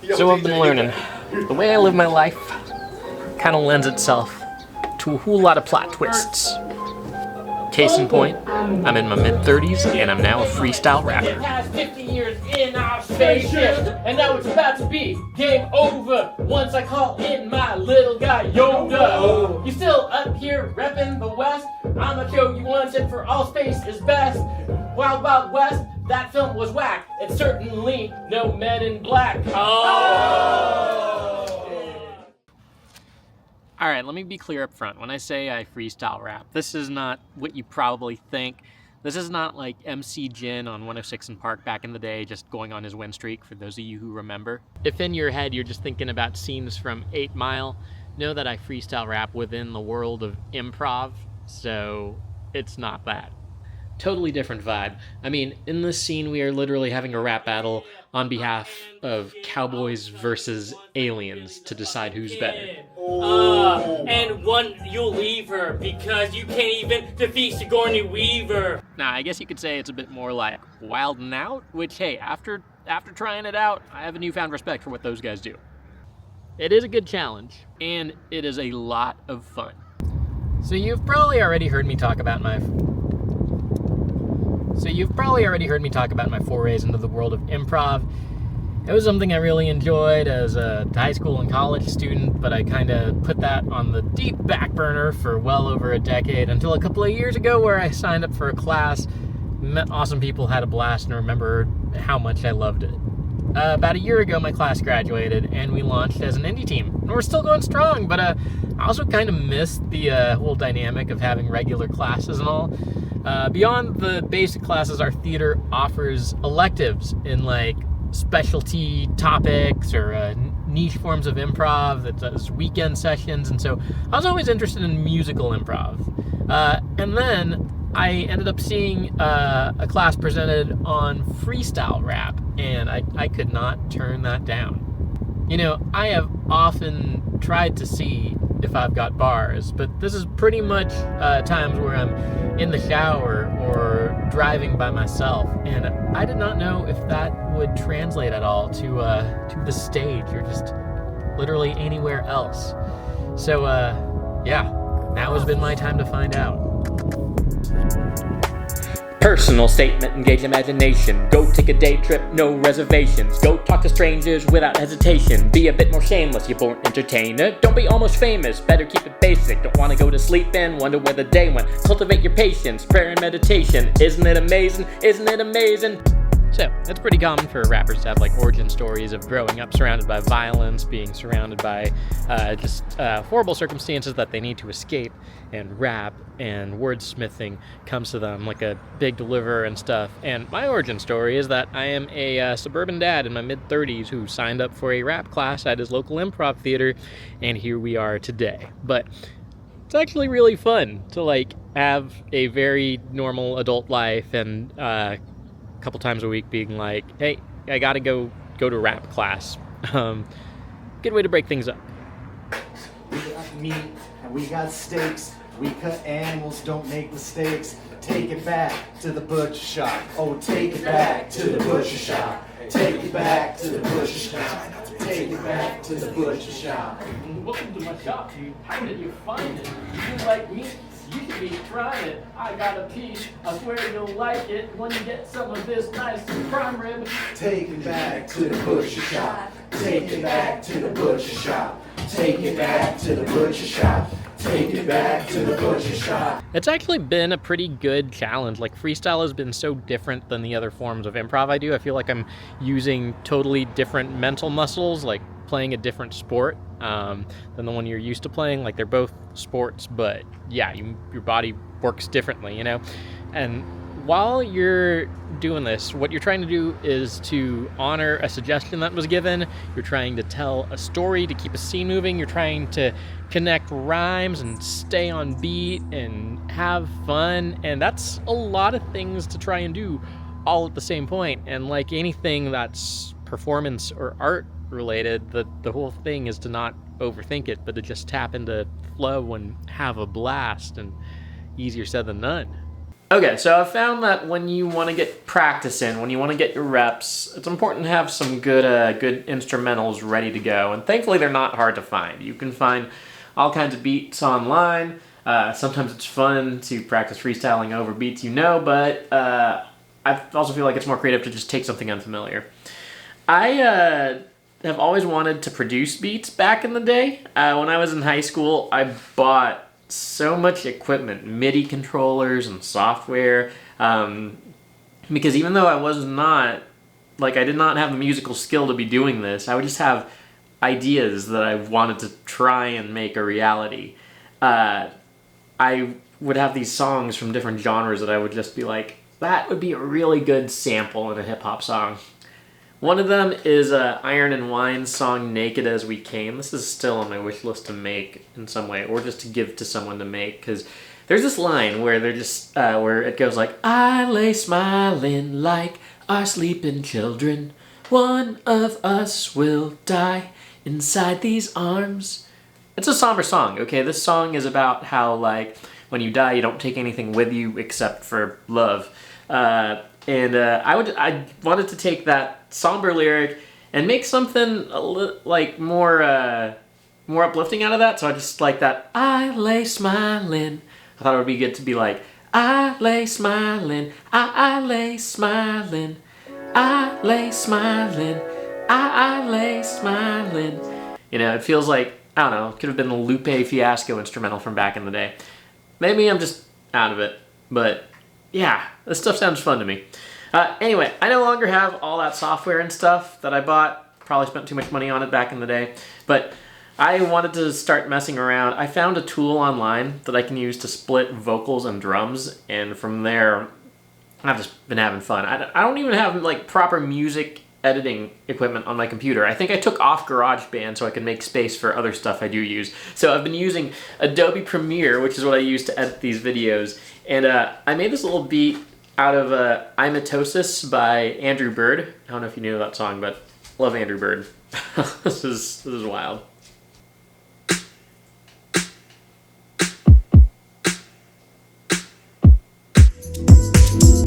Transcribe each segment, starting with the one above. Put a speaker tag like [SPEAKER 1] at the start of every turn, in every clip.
[SPEAKER 1] So I've been learning, the way I live my life kind of lends itself to a whole lot of plot twists. Case in point, I'm in my mid-30s and I'm now a freestyle rapper.
[SPEAKER 2] Past 50 years in our spaceship, and now it's about to be game over once I call in my little guy Yoda. You still up here repping the West? I'ma show you once and for all space is best. Wild Wild West, that film was whack. It's certainly no Men in Black.
[SPEAKER 1] Alright, let me be clear up front. When I say I freestyle rap, this is not what you probably think. This is not like MC Jin on 106 in Park back in the day, just going on his win streak, for those of you who remember. If in your head you're just thinking about scenes from 8 Mile, know that I freestyle rap within the world of improv, so it's not that. Totally different vibe. I mean, in this scene we are literally having a rap battle on behalf of cowboys versus aliens to decide who's better.
[SPEAKER 2] And one, you'll leave her because you can't even defeat Sigourney Weaver.
[SPEAKER 1] Now, I guess you could say it's a bit more like Wild 'N Out, which, hey, after trying it out, I have a newfound respect for what those guys do. It is a good challenge, and it is a lot of fun. So you've probably already heard me talk about my forays into the world of improv. It was something I really enjoyed as a high school and college student, but I kind of put that on the deep back burner for well over a decade until a couple of years ago where I signed up for a class, met awesome people, had a blast, and remember how much I loved it. About a year ago, my class graduated, and we launched as an indie team. And we're still going strong, but I also kind of missed the whole dynamic of having regular classes and all. Beyond the basic classes, our theater offers electives in like specialty topics or niche forms of improv that does weekend sessions, and so I was always interested in musical improv. And then I ended up seeing a class presented on freestyle rap, and I could not turn that down. You know, I have often tried to see if I've got bars, but this is pretty much times where I'm in the shower or driving by myself, and I did not know if that would translate at all to the stage or just literally anywhere else. So yeah, now has been my time to find out. Personal statement, engage imagination. Go take a day trip, no reservations. Go talk to strangers without hesitation. Be a bit more shameless, you born entertainer. Don't be almost famous, better keep it basic. Don't wanna go to sleep and wonder where the day went. Cultivate your patience, prayer and meditation. Isn't it amazing? Isn't it amazing? So, it's pretty common for rappers to have like origin stories of growing up surrounded by violence, being surrounded by horrible circumstances that they need to escape, and rap and wordsmithing comes to them like a big deliverer and stuff. And my origin story is that I am a suburban dad in my mid-30s who signed up for a rap class at his local improv theater, and here we are today. But it's actually really fun to like have a very normal adult life and couple times a week being like, hey, I gotta go to rap class. Good way to break things up.
[SPEAKER 3] We got meat and we got steaks. We cut animals, don't make mistakes. Take it back to the butcher shop. Oh, take it back to the butcher shop. Take it back to the butcher shop. Take it back to the butcher shop.
[SPEAKER 2] Welcome to my shop, dude. How did you find it? You like meat? You should be trying it. I got a piece. I swear you'll like it when you get some of this nice prime rib.
[SPEAKER 3] Take it back to the butcher shop. Take it back to the butcher shop. Take it back to the butcher shop. Take it back to the butcher shop.
[SPEAKER 1] It's actually been a pretty good challenge. Like, freestyle has been so different than the other forms of improv I do. I feel like I'm using totally different mental muscles, like playing a different sport than the one you're used to playing. Like, they're both sports, but yeah, your body works differently, you know? And while you're doing this, what you're trying to do is to honor a suggestion that was given. You're trying to tell a story to keep a scene moving. You're trying to connect rhymes and stay on beat and have fun. And that's a lot of things to try and do all at the same point. And like anything that's performance or art related, the whole thing is to not overthink it, but to just tap into flow and have a blast. And easier said than done. Okay, so I've found that when you want to get practice in, when you want to get your reps, it's important to have some good instrumentals ready to go. And thankfully, they're not hard to find. You can find all kinds of beats online. Sometimes it's fun to practice freestyling over beats but I also feel like it's more creative to just take something unfamiliar. I have always wanted to produce beats back in the day. When I was in high school, I bought so much equipment, MIDI controllers and software, because even though I did not have the musical skill to be doing this, I would just have ideas that I wanted to try and make a reality. I would have these songs from different genres that I would just be like, that would be a really good sample in a hip-hop song. One of them is Iron and Wine's song Naked As We Came. This is still on my wish list to make in some way, or just to give to someone to make, because there's this line where where it goes like, I lay smiling like our sleeping children. One of us will die inside these arms. It's a somber song, okay? This song is about how, like, when you die, you don't take anything with you except for love. I wanted to take that somber lyric and make something more uplifting out of that. So I just like that. I lay smiling. I thought it would be good to be like, I lay smiling. I lay smiling. I lay smiling. I lay smiling. You know, it feels like, I don't know, it could have been the Lupe Fiasco instrumental from back in the day. Maybe I'm just out of it, but yeah, this stuff sounds fun to me. Anyway, I no longer have all that software and stuff that I bought. Probably spent too much money on it back in the day. But I wanted to start messing around. I found a tool online that I can use to split vocals and drums. And from there, I've just been having fun. I don't even have like proper music editing equipment on my computer. I think I took off GarageBand so I could make space for other stuff I do use. So I've been using Adobe Premiere, which is what I use to edit these videos. And I made this little beat out of Imitosis by Andrew Bird. I don't know if you knew that song, but love Andrew Bird. This is wild.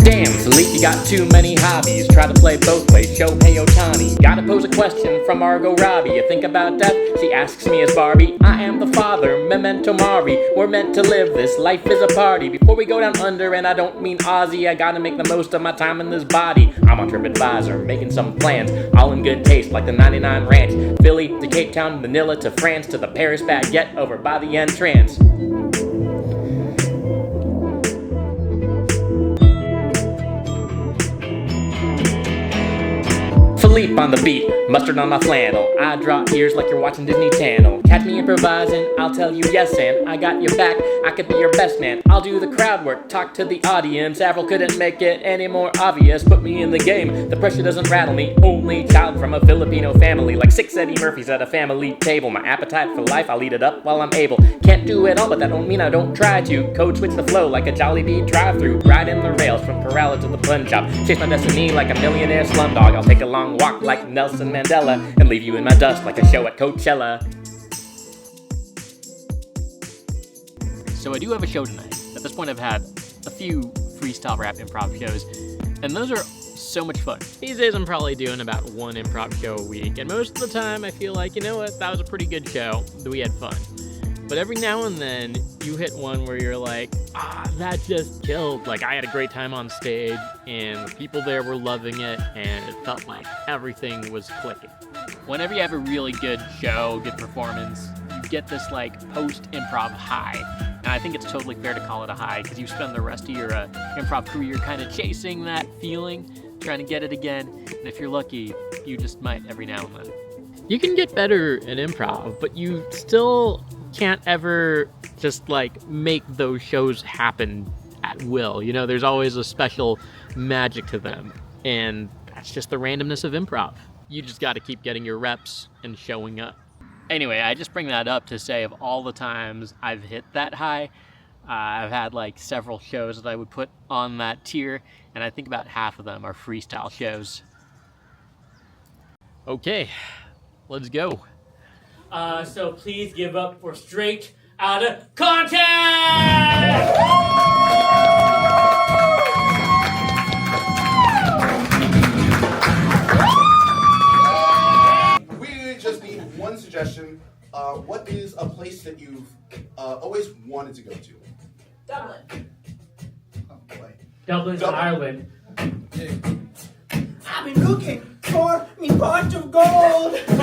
[SPEAKER 1] Damn, Philippe, you got too many hobbies. Try to play both ways, Shohei Ohtani. Gotta pose a question from Margot Robbie. You think about death? She asks me as Barbie. I am the father, memento mori. We're meant to live this, life is a party. Before we go down under, and I don't mean Aussie, I gotta make the most of my time in this body. I'm on TripAdvisor, making some plans, all in good taste, like the 99 Ranch. Philly to Cape Town, Manila to France, to the Paris baguette over by the entrance. Philippe on the beat, mustard on my flannel. I draw ears like you're watching Disney Channel. Catch me improvising, I'll tell you yes and I got your back, I could be your best man. I'll do the crowd work, talk to the audience. Avril couldn't make it any more obvious. Put me in the game, the pressure doesn't rattle me. Only child from a Filipino family, like 6 Eddie Murphys at a family table. My appetite for life, I'll eat it up while I'm able. Can't do it all, but that don't mean I don't try to. Code switch the flow like a Jollibee drive-thru. Riding the rails from Corral to the Punjab. Chase my destiny like a millionaire slumdog. I'll take a long walk like Nelson Mandela and leave you in my dust like a show at Coachella. So I do have a show tonight. At this point I've had a few freestyle rap improv shows, and those are so much fun. These days I'm probably doing about one improv show a week, and most of the time I feel like, you know what, that was a pretty good show, we had fun. But every now and then you hit one where you're like, that just killed. Like, I had a great time on stage and the people there were loving it and it felt like everything was clicking. Whenever you have a really good show, good performance, you get this like post-improv high. And I think it's totally fair to call it a high because you spend the rest of your improv career kind of chasing that feeling, trying to get it again. And if you're lucky, you just might every now and then. You can get better at improv, but you still can't ever just like make those shows happen at will. You know, there's always a special magic to them, and that's just the randomness of improv. You just got to keep getting your reps and showing up. Anyway, I just bring that up to say of all the times I've hit that high, I've had like several shows that I would put on that tier, and I think about half of them are freestyle shows. Okay, let's go.
[SPEAKER 2] So please give up for Straight Outta Context!
[SPEAKER 4] one suggestion. What is a place that you've always wanted to go to?
[SPEAKER 5] Dublin.
[SPEAKER 3] Oh boy.
[SPEAKER 2] Dublin's in Ireland.
[SPEAKER 5] I've been looking for me pot of gold. I've been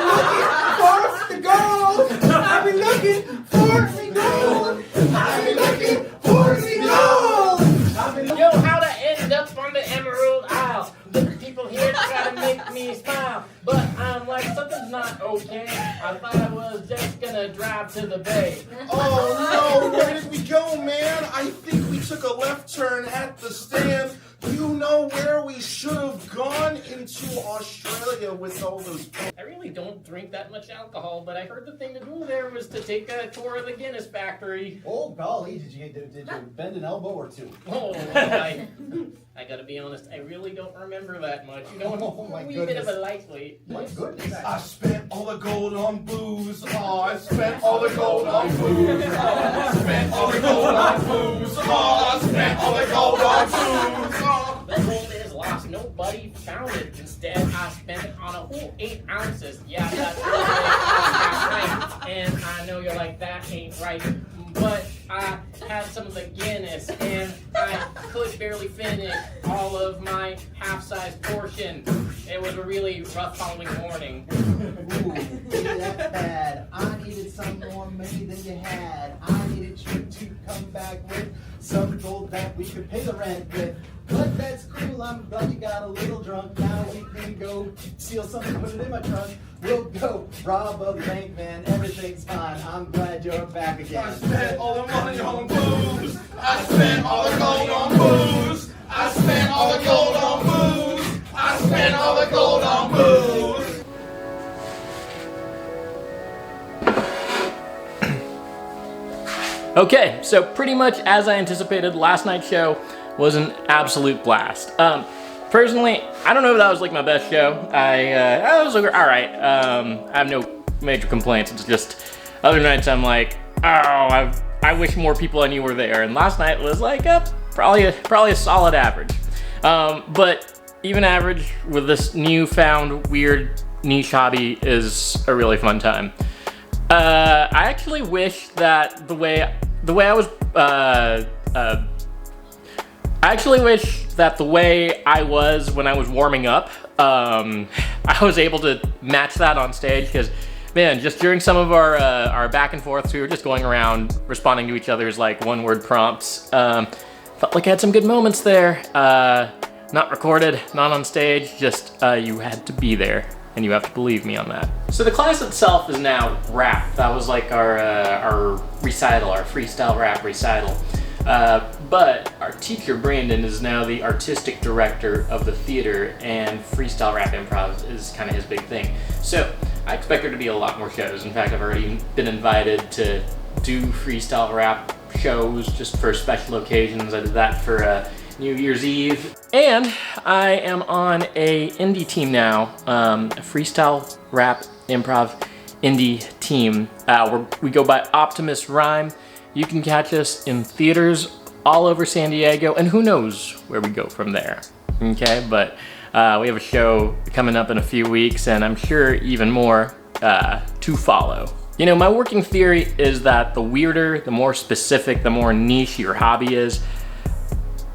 [SPEAKER 5] looking for the gold. I've been looking for the gold. I've been looking for the gold.
[SPEAKER 2] Yo, how'd I end up on the Emerald Isle? The people here try to make me smile, but I'm like, something's not okay. I thought I was just gonna drive to the bay.
[SPEAKER 4] Oh no, where did we go, man? I think we took a left turn at the stand. You know where we should have gone? Into Australia with all those...
[SPEAKER 2] I really don't drink that much alcohol, but I heard the thing to do there was to take a tour of the Guinness factory.
[SPEAKER 3] Oh golly, did you bend an elbow or two?
[SPEAKER 2] Oh, I gotta be honest, I really don't remember that much. You know,
[SPEAKER 3] Oh, my
[SPEAKER 2] a wee bit of
[SPEAKER 3] goodness.
[SPEAKER 2] a lightweight.
[SPEAKER 3] My goodness.
[SPEAKER 4] I spent all the gold on booze. Oh, I spent all the gold on booze. Oh, I spent all the gold on booze. Oh, I spent all the gold on booze. Oh.
[SPEAKER 2] The gold is lost, nobody found it. Instead, I spent it on a whole 8 ounces. Yeah, that's right. And I know you're like, that ain't right. But I had some of the Guinness, and I could barely finish all of my half-size portion. It was a really rough following morning.
[SPEAKER 3] Ooh, that's bad. I needed some more money than you had. I needed you to come back with some gold that we could pay the rent with. But that's cool, I'm glad you got a little drunk. Now we can go steal something, put it in my trunk. We'll go rob a bank, man, everything's fine. I'm glad you're back again.
[SPEAKER 4] I spent all the money on booze. I spent all the gold on booze. I spent all the gold on booze. I spent all the gold on booze.
[SPEAKER 1] Okay, so pretty much as I anticipated, last night's show was an absolute blast. Personally, I don't know if that was like my best show. I was like, all right. I have no major complaints. It's just other nights I'm like, oh, I wish more people I knew were there. And last night was like, probably a solid average. But even average with this newfound weird niche hobby is a really fun time. I actually wish that the way I was, I actually wish that the way I was when I was warming up, I was able to match that on stage, because, man, just during some of our back and forths, we were just going around responding to each other's like one-word prompts. Felt like I had some good moments there. Not recorded, not on stage, just you had to be there. And you have to believe me on that. So the class itself is now rap. That was like our recital, our freestyle rap recital. But our teacher, Brandon, is now the artistic director of the theater, and freestyle rap improv is kind of his big thing. So I expect there to be a lot more shows. In fact, I've already been invited to do freestyle rap shows just for special occasions. I did that for New Year's Eve. And I am on a indie team now, a freestyle rap improv indie team. Where we go by Optimus Rhyme. You can catch us in theaters all over San Diego, and who knows where we go from there. Okay, but we have a show coming up in a few weeks, and I'm sure even more to follow. You know, my working theory is that the weirder, the more specific, the more niche your hobby is,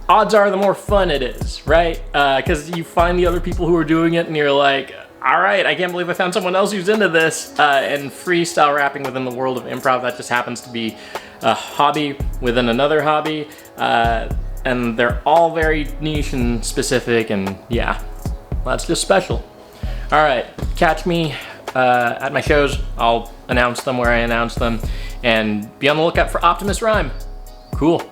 [SPEAKER 1] odds are the more fun it is, right? Because you find the other people who are doing it and you're like, all right, I can't believe I found someone else who's into this. And freestyle rapping within the world of improv, that just happens to be a hobby within another hobby. And they're all very niche and specific, and yeah, that's just special. All right, catch me at my shows. I'll announce them where I announce them, and be on the lookout for Optimus Rhyme. Cool.